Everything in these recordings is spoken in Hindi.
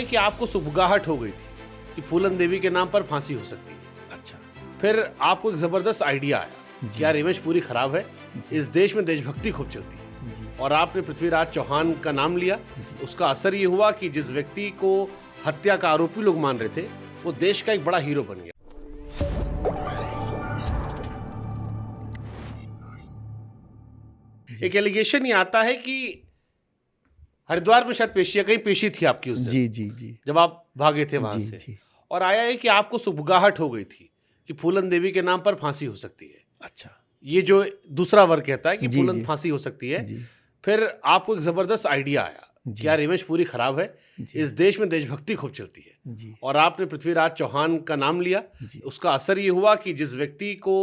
है कि आपको सुबगाहट हो गई थी कि फूलन देवी के नाम पर फांसी हो सकती है। अच्छा। फिर आपको एक जबरदस्त आइडिया आया कि यार इमेज पूरी खराब है, इस देश में देशभक्ति खूब चलती है जी। और आपने पृथ्वीराज चौहान का नाम लिया। उसका असर ये हुआ कि जिस व्यक्ति को हत्या का आरोपी लोग मान रहे थे वो देश का एक बड़ा हीरो बन गया। एक एलिगेशन ये आता है कि हरिद्वार में शायद पेशी, कहीं पेशी थी आपकी उससे, जी जी जी, जब आप भागे थे वहां जी से, जी। और आया है कि आपको सुबगाहट हो गई थी कि फूलन देवी के नाम पर फांसी हो सकती है। अच्छा। ये जो दूसरा वर्ग कहता है कि जी, फूलन जी। फांसी हो सकती है। जी फिर आपको एक जबरदस्त आइडिया आया जी। कि यार इमेज पूरी खराब है, जी। इस देश में देशभक्ति खूब चलती है जी और आपने पृथ्वीराज चौहान का नाम लिया। जी। उसका असर ये हुआ कि जिस व्यक्ति को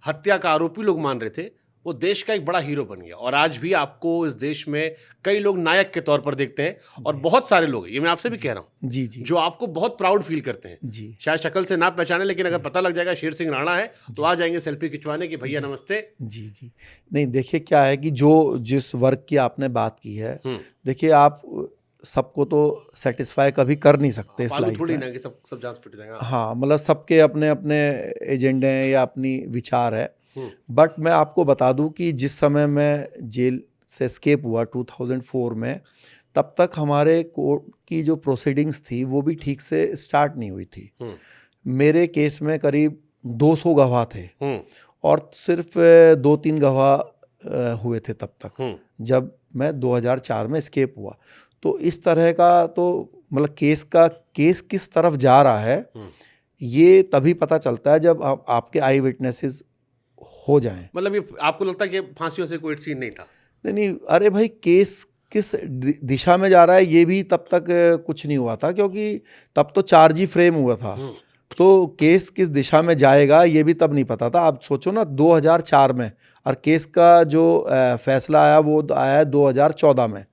हत्या का आरोपी लोग मान रहे थे वो देश का एक बड़ा हीरो बन गया। और आज भी आपको इस देश में कई लोग नायक के तौर पर देखते हैं और बहुत सारे लोग, ये मैं आपसे भी कह रहा हूँ, जी जी जो आपको बहुत प्राउड फील करते हैं। जी शायद शक्ल से ना पहचाने, लेकिन अगर पता लग जाएगा शेर सिंह राणा है तो आ जाएंगे सेल्फी खिंचवाने कि भैया नमस्ते। जी जी। नहीं, देखिए क्या है कि जो जिस वर्ग की आपने बात की है, देखिए आप सबको तो सेटिस्फाई कभी कर नहीं सकते इस आलू लाइफ थोड़ी में। ना कि सब जांच टूट जाएगा। हाँ, मतलब सबके अपने अपने एजेंडे हैं या अपनी विचार है। बट मैं आपको बता दूं कि जिस समय मैं जेल से एस्केप हुआ 2004 में, तब तक हमारे कोर्ट की जो प्रोसीडिंग्स थी वो भी ठीक से स्टार्ट नहीं हुई थी। मेरे केस में करीब 200 गवाह थे और सिर्फ 2-3 गवाह हुए थे तब तक, जब मैं 2004 में एस्केप हुआ। तो इस तरह का तो मतलब केस किस तरफ जा रहा है ये तभी पता चलता है जब आपके आई विटनेसेस हो जाएं। मतलब ये आपको लगता है कि फांसियों से कोई सीन नहीं था? नहीं, अरे भाई, केस किस दिशा में जा रहा है ये भी तब तक कुछ नहीं हुआ था, क्योंकि तब तो चार्ज ही फ्रेम हुआ था। तो केस किस दिशा में जाएगा ये भी तब नहीं पता था। आप सोचो ना, 2004 में, और केस का जो फैसला आया वो आया 2014 में,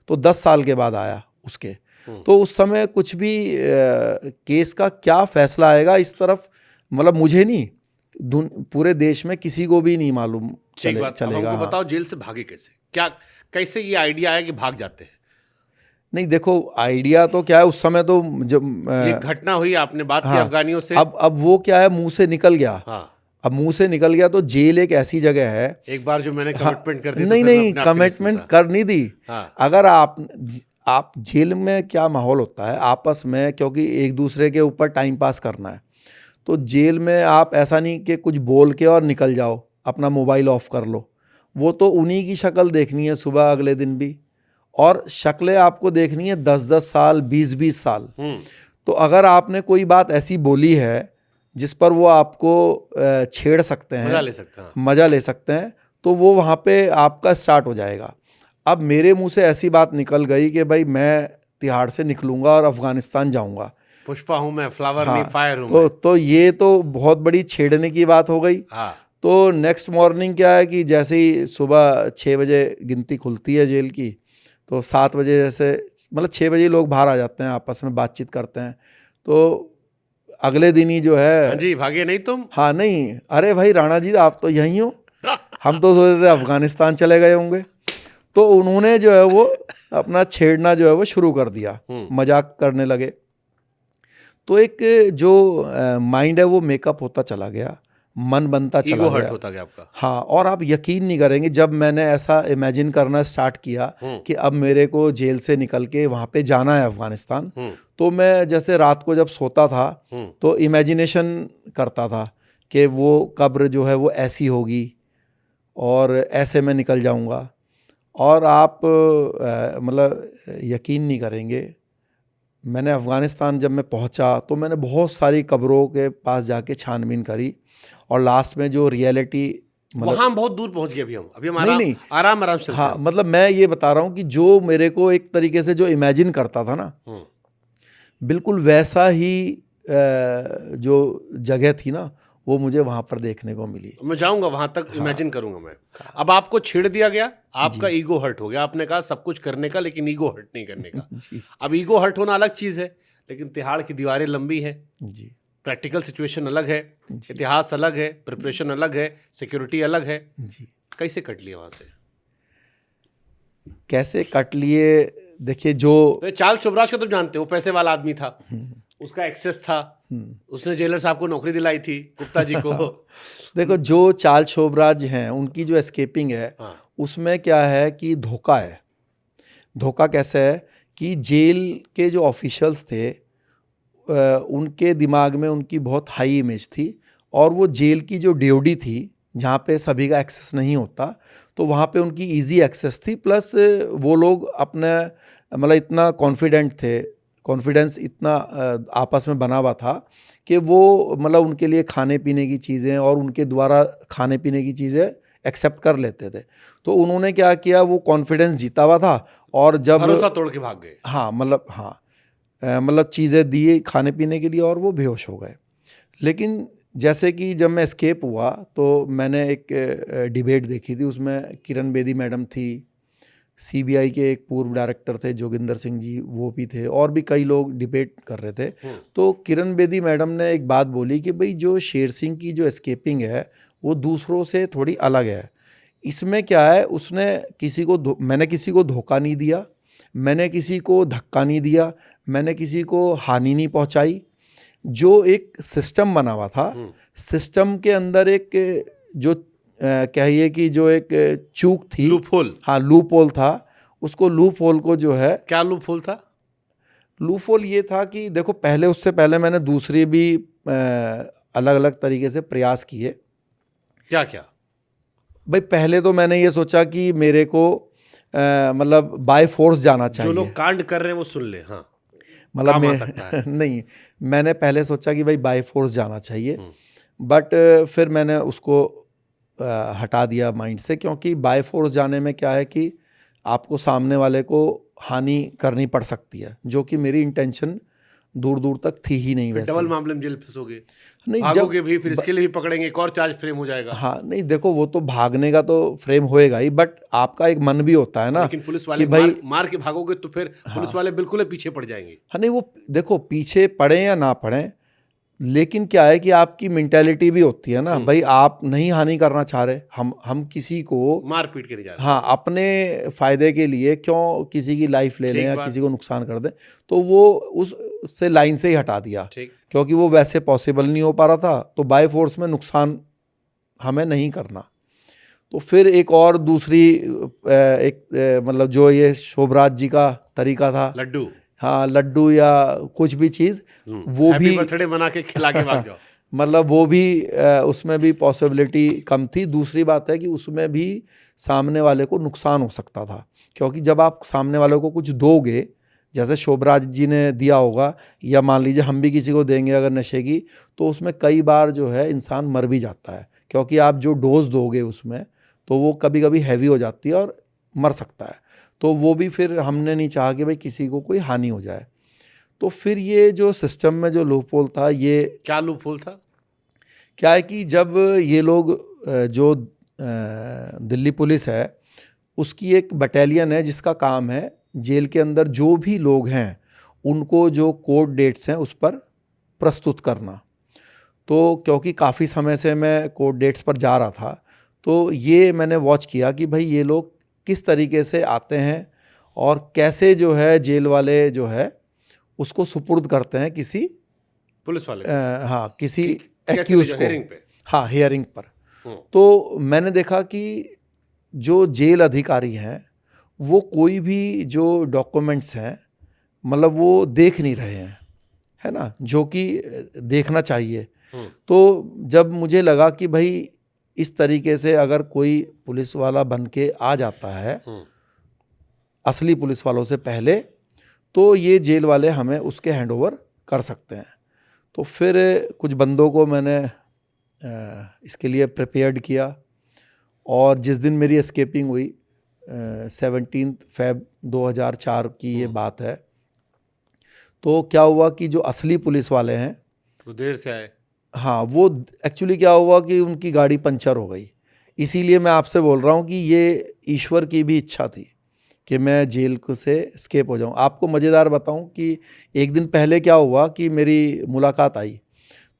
तो 10 साल के बाद आया उसके। तो उस समय कुछ भी केस का क्या फैसला आएगा इस तरफ, मतलब मुझे नहीं, पूरे देश में किसी को भी नहीं मालूम चलेगा। हमको बताओ जेल से भागे कैसे, कैसे ये आइडिया आया कि भाग जाते हैं? नहीं, देखो आइडिया तो क्या है, उस समय तो जब ये घटना हुई, आपने बात की अफगानियों से, अब वो क्या है, मुंह से निकल गया। हाँ। अब मुंह से निकल गया तो जेल एक ऐसी जगह है, एक बार जो मैंने कमिटमेंट कर दी, नहीं कमिटमेंट कर नहीं दी। अगर आप जेल में क्या माहौल होता है आपस में, क्योंकि एक दूसरे के ऊपर टाइम पास करना है, तो जेल में आप ऐसा नहीं कि कुछ बोल के और निकल जाओ, अपना मोबाइल ऑफ कर लो। वो तो उन्हीं की शक्ल देखनी है सुबह अगले दिन भी, और शक्लें आपको देखनी है 10-10 साल, 20-20 साल। तो अगर आपने कोई बात ऐसी बोली है जिस पर वो आपको छेड़ सकते हैं, मजा ले सकते हैं, तो वो वहाँ पे आपका स्टार्ट हो जाएगा। अब मेरे मुंह से ऐसी बात निकल गई कि भाई मैं तिहाड़ से निकलूंगा और अफगानिस्तान जाऊंगा, पुष्पा हूं मैं, फ्लावर नहीं फायर हूं। तो ये तो बहुत बड़ी छेड़ने की बात हो गई। तो नेक्स्ट मॉर्निंग क्या है कि जैसे ही सुबह 6 बजे गिनती खुलती है जेल की, तो 7 बजे जैसे, मतलब 6 बजे लोग बाहर आ जाते हैं, आपस में बातचीत करते हैं। तो अगले दिन ही जो है, हाँ जी, भागे नहीं तुम? हाँ, नहीं, अरे भाई राणा जी आप तो यहीं हो, हम तो सोचते थे अफगानिस्तान चले गए होंगे। तो उन्होंने जो है वो अपना छेड़ना जो है वो शुरू कर दिया, मजाक करने लगे। तो एक जो माइंड है वो मेकअप होता चला गया, मन बनता चला गया, ईगो हर्ट होता गया आपका। हाँ, और आप यकीन नहीं करेंगे, जब मैंने ऐसा इमेजिन करना स्टार्ट किया कि अब मेरे को जेल से निकल के वहाँ पे जाना है अफगानिस्तान, तो मैं जैसे रात को जब सोता था तो इमेजिनेशन करता था कि वो कब्र जो है वो ऐसी होगी और ऐसे मैं निकल जाऊँगा। और आप मतलब यकीन नहीं करेंगे, मैंने अफ़गानिस्तान जब मैं पहुंचा तो मैंने बहुत सारी कब्रों के पास जाके छानबीन करी, और लास्ट में जो रियलिटी, मतलब वहाँ बहुत दूर पहुंच गए अभी हम नहीं, आराम से। हाँ, मतलब मैं ये बता रहा हूँ कि जो मेरे को एक तरीके से जो इमेजिन करता था ना, बिल्कुल वैसा ही जो जगह थी ना वो मुझे वहाँ पर देखने को मिली। मैं जाऊंगा वहां तक, इमेजिन करूंगा मैं। अब आपको छेड़ दिया गया, आपका ईगो हर्ट हो गया, आपने कहा सब कुछ करने का लेकिन ईगो हर्ट नहीं करने का। अब ईगो हर्ट होना अलग चीज है, लेकिन तिहाड़ की दीवारें लंबी है जी, प्रैक्टिकल सिचुएशन अलग है, इतिहास अलग है, प्रिपरेशन अलग है, सिक्योरिटी अलग है जी। कैसे कट लिए वहां से? कैसे कट लिए, देखिए जो तो चार्ल्स शोभराज को तो जानते हो, पैसे वाला आदमी था, उसका एक्सेस था, उसने जेलर साहब को नौकरी दिलाई थी, गुप्ता जी को। देखो जो चार्ल्स शोभराज हैं उनकी जो एस्केपिंग है हाँ। उसमें क्या है कि धोखा है। धोखा कैसे है कि जेल के जो ऑफिशियल्स थे उनके दिमाग में उनकी बहुत हाई इमेज थी, और वो जेल की जो डीओडी थी जहाँ पे सभी का एक्सेस नहीं होता, तो वहाँ पे उनकी इजी एक्सेस थी। प्लस वो लोग अपने मतलब इतना कॉन्फिडेंट थे, कॉन्फिडेंस इतना आपस में बना हुआ था कि वो मतलब उनके लिए खाने पीने की चीज़ें और उनके द्वारा खाने पीने की चीज़ें एक्सेप्ट कर लेते थे। तो उन्होंने क्या किया, वो कॉन्फिडेंस जीता हुआ था, और जब भरोसा तोड़ के भाग गए। हाँ मतलब चीज़ें दिए खाने पीने के लिए और वो बेहोश हो गए। लेकिन जैसे कि जब मैं एस्केप हुआ तो मैंने एक डिबेट देखी थी, उसमें किरण बेदी मैडम थी, सीबीआई के एक पूर्व डायरेक्टर थे जोगिंदर सिंह जी, वो भी थे, और भी कई लोग डिबेट कर रहे थे। तो किरण बेदी मैडम ने एक बात बोली कि भाई जो शेर सिंह की जो एस्केपिंग है वो दूसरों से थोड़ी अलग है। इसमें क्या है, उसने मैंने किसी को धोखा नहीं दिया, मैंने किसी को धक्का नहीं दिया, मैंने किसी को हानि नहीं पहुंचाई। जो एक सिस्टम बना हुआ था, सिस्टम के अंदर एक जो कहिए कि जो एक चूक थी, लूप होल। हाँ लूप होल था, उसको लूप होल को जो है, क्या लूप होल था? लूप होल ये था कि देखो पहले, उससे पहले मैंने दूसरी भी अलग अलग तरीके से प्रयास किए। क्या क्या? भाई पहले तो मैंने ये सोचा कि मेरे को मतलब बाय फोर्स जाना चाहिए। जो लोग कांड कर रहे हैं वो सुन ले, हाँ मतलब काम आ मैं सकता है। नहीं, मैंने पहले सोचा कि भाई बाय फोर्स जाना चाहिए, बट फिर मैंने उसको हटा दिया माइंड से, क्योंकि बाय फोर्स जाने में क्या है कि आपको सामने वाले को हानि करनी पड़ सकती है, जो कि मेरी इंटेंशन दूर दूर तक थी ही नहीं। वैसे डबल मामले में जेल फंसोगे, नहीं, भागोगे भी, फिर इसके लिए भी पकड़ेंगे, एक और चार्ज फ्रेम हो जाएगा। हाँ नहीं, देखो वो तो भागने का तो फ्रेम होएगा ही, बट आपका एक मन भी होता है ना, लेकिन पुलिस वाले कि भाई मार के भागोगे तो फिर पुलिस वाले बिल्कुल ही पीछे पड़ जाएंगे। हाँ नहीं, वो देखो पीछे पड़े या ना पड़े, लेकिन क्या है कि आपकी मेंटालिटी भी होती है ना, भाई आप नहीं हानि करना चाह रहे, हम किसी को मार पीट के नहीं जा रहे। हाँ अपने फायदे के लिए क्यों किसी की लाइफ ले लें या बात। किसी को नुकसान कर दें, तो वो उससे लाइन से ही हटा दिया, क्योंकि वो वैसे पॉसिबल नहीं हो पा रहा था। तो बाय फोर्स में नुकसान हमें नहीं करना। तो फिर एक और दूसरी मतलब जो ये शोभराज जी का तरीका था, लड्डू, हाँ लड्डू या कुछ भी चीज़, वो भी बर्थडे बना के खिला के भाग जाओ। मतलब वो भी उसमें भी पॉसिबिलिटी कम थी। दूसरी बात है कि उसमें भी सामने वाले को नुकसान हो सकता था, क्योंकि जब आप सामने वाले को कुछ दोगे, जैसे शोभराज जी ने दिया होगा, या मान लीजिए हम भी किसी को देंगे अगर नशे की, तो उसमें कई बार जो है इंसान मर भी जाता है, क्योंकि आप जो डोज दोगे उसमें तो वो कभी कभी हैवी हो जाती है और मर सकता है। तो वो भी फिर हमने नहीं चाहा कि भाई किसी को कोई हानि हो जाए। तो फिर ये जो सिस्टम में जो लूप होल था, ये क्या लूप होल था? क्या है कि जब ये लोग जो दिल्ली पुलिस है उसकी एक बटालियन है जिसका काम है जेल के अंदर जो भी लोग हैं उनको जो कोर्ट डेट्स हैं उस पर प्रस्तुत करना। तो क्योंकि काफ़ी समय से मैं कोर्ट डेट्स पर जा रहा था, तो ये मैंने वॉच किया कि भाई ये लोग किस तरीके से आते हैं और कैसे जो है जेल वाले जो है उसको सुपुर्द करते हैं किसी पुलिस वाले हाँ किसी एक्यूज को, हेयरिंग पे, हाँ हियरिंग पर। तो मैंने देखा कि जो जेल अधिकारी हैं वो कोई भी जो डॉक्यूमेंट्स हैं मतलब वो देख नहीं रहे हैं, है ना, जो कि देखना चाहिए। तो जब मुझे लगा कि भाई इस तरीके से अगर कोई पुलिस वाला बन के आ जाता है असली पुलिस वालों से पहले, तो ये जेल वाले हमें उसके हैंडओवर कर सकते हैं। तो फिर कुछ बंदों को मैंने इसके लिए प्रिपेयर्ड किया, और जिस दिन मेरी एस्केपिंग हुई 17 Feb 2004 की ये बात है, तो क्या हुआ कि जो असली पुलिस वाले हैं वो देर से आए। हाँ, वो एक्चुअली क्या हुआ कि उनकी गाड़ी पंचर हो गई। इसीलिए मैं आपसे बोल रहा हूँ कि ये ईश्वर की भी इच्छा थी कि मैं जेल से एस्केप हो जाऊँ। आपको मज़ेदार बताऊँ कि एक दिन पहले क्या हुआ कि मेरी मुलाकात आई,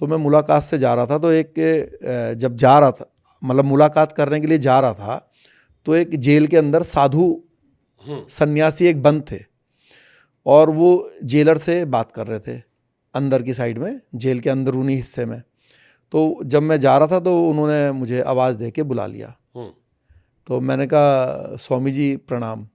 तो मैं मुलाकात से जा रहा था, तो एक जब जा रहा था मतलब मुलाकात करने के लिए जा रहा था, तो एक जेल के अंदर साधु सन्यासी एक बंद थे, और वो जेलर से बात कर रहे थे अंदर की साइड में, जेल के अंदरूनी हिस्से में। तो जब मैं जा रहा था तो उन्होंने मुझे आवाज़ दे के बुला लिया। तो मैंने कहा स्वामी जी प्रणाम।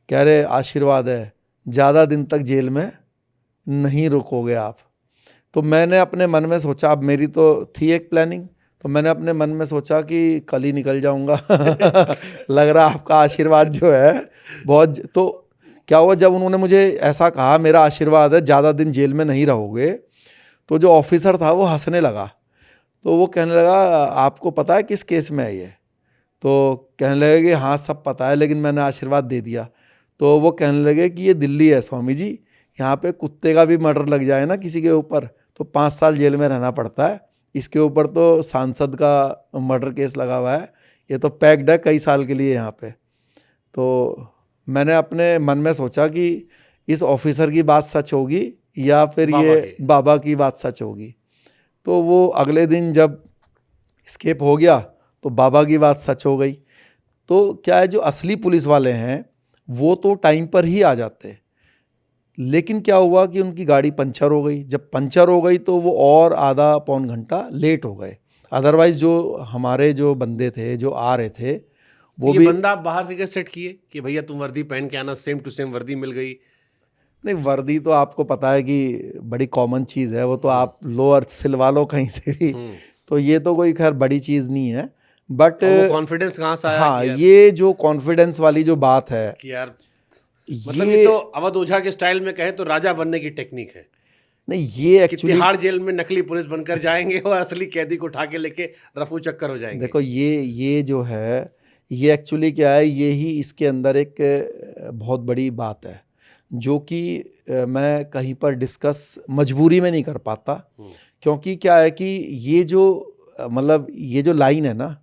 कह रहे आशीर्वाद है, ज़्यादा दिन तक जेल में नहीं रुकोगे आप। तो मैंने अपने मन में सोचा, अब मेरी तो थी एक प्लानिंग, तो मैंने अपने मन में सोचा कि कल ही निकल जाऊंगा। लग रहा आपका आशीर्वाद जो है बहुत। तो क्या हुआ, जब उन्होंने मुझे ऐसा कहा मेरा आशीर्वाद है, ज़्यादा दिन जेल में नहीं रहोगे, तो जो ऑफिसर था वो हंसने लगा। तो वो कहने लगा आपको पता है किस केस में है ये? तो कहने लगे कि हाँ सब पता है, लेकिन मैंने आशीर्वाद दे दिया। तो वो कहने लगे कि ये दिल्ली है स्वामी जी, यहाँ पे कुत्ते का भी मर्डर लग जाए ना किसी के ऊपर तो 5 साल जेल में रहना पड़ता है। इसके ऊपर तो सांसद का मर्डर केस लगा हुआ है, ये तो पैक्ड है कई साल के लिए यहाँ पे। तो मैंने अपने मन में सोचा कि इस ऑफिसर की बात सच होगी या फिर ये बाबा की बात सच होगी। तो वो अगले दिन जब स्केप हो गया तो बाबा की बात सच हो गई। तो क्या है, जो असली पुलिस वाले हैं वो तो टाइम पर ही आ जाते, लेकिन क्या हुआ कि उनकी गाड़ी पंचर हो गई। जब पंचर हो गई तो वो और आधा पौन घंटा लेट हो गए। अदरवाइज जो हमारे जो बंदे थे जो आ रहे थे वो ये भी। बंदा आप बाहर से कैसे सेट किए कि भैया तुम वर्दी पहन के आना, सेम टू सेम वर्दी मिल गई? नहीं, वर्दी तो आपको पता है कि बड़ी कॉमन चीज़ है, वो तो आप लो और सिलवा लो कहीं से भी। तो ये तो कोई खैर बड़ी चीज़ नहीं है, बट वो कॉन्फिडेंस कहाँ से आया? हाँ, ये जो कॉन्फिडेंस वाली जो बात है कि यार मतलब ये तो अवध ओझा के स्टाइल में कहे तो राजा बनने की टेक्निक है। नहीं, ये एक्चुअली तिहाड़ जेल में नकली पुलिस बनकर जाएंगे और असली कैदी को उठा के लेके रफू चक्कर हो जाएंगे। देखो ये जो है, ये एक्चुअली क्या है, ये ही इसके अंदर एक बहुत बड़ी बात है जो कि मैं कहीं पर डिस्कस मजबूरी में नहीं कर पाता। क्योंकि क्या है कि ये जो मतलब ये जो लाइन है ना,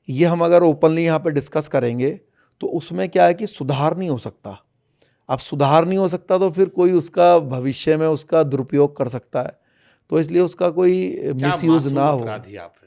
ये हम अगर ओपनली यहाँ पे डिस्कस करेंगे तो उसमें क्या है कि सुधार नहीं हो सकता। अब सुधार नहीं हो सकता तो फिर कोई उसका भविष्य में उसका दुरुपयोग कर सकता है, तो इसलिए उसका कोई मिसयूज ना हो। अपराधी आप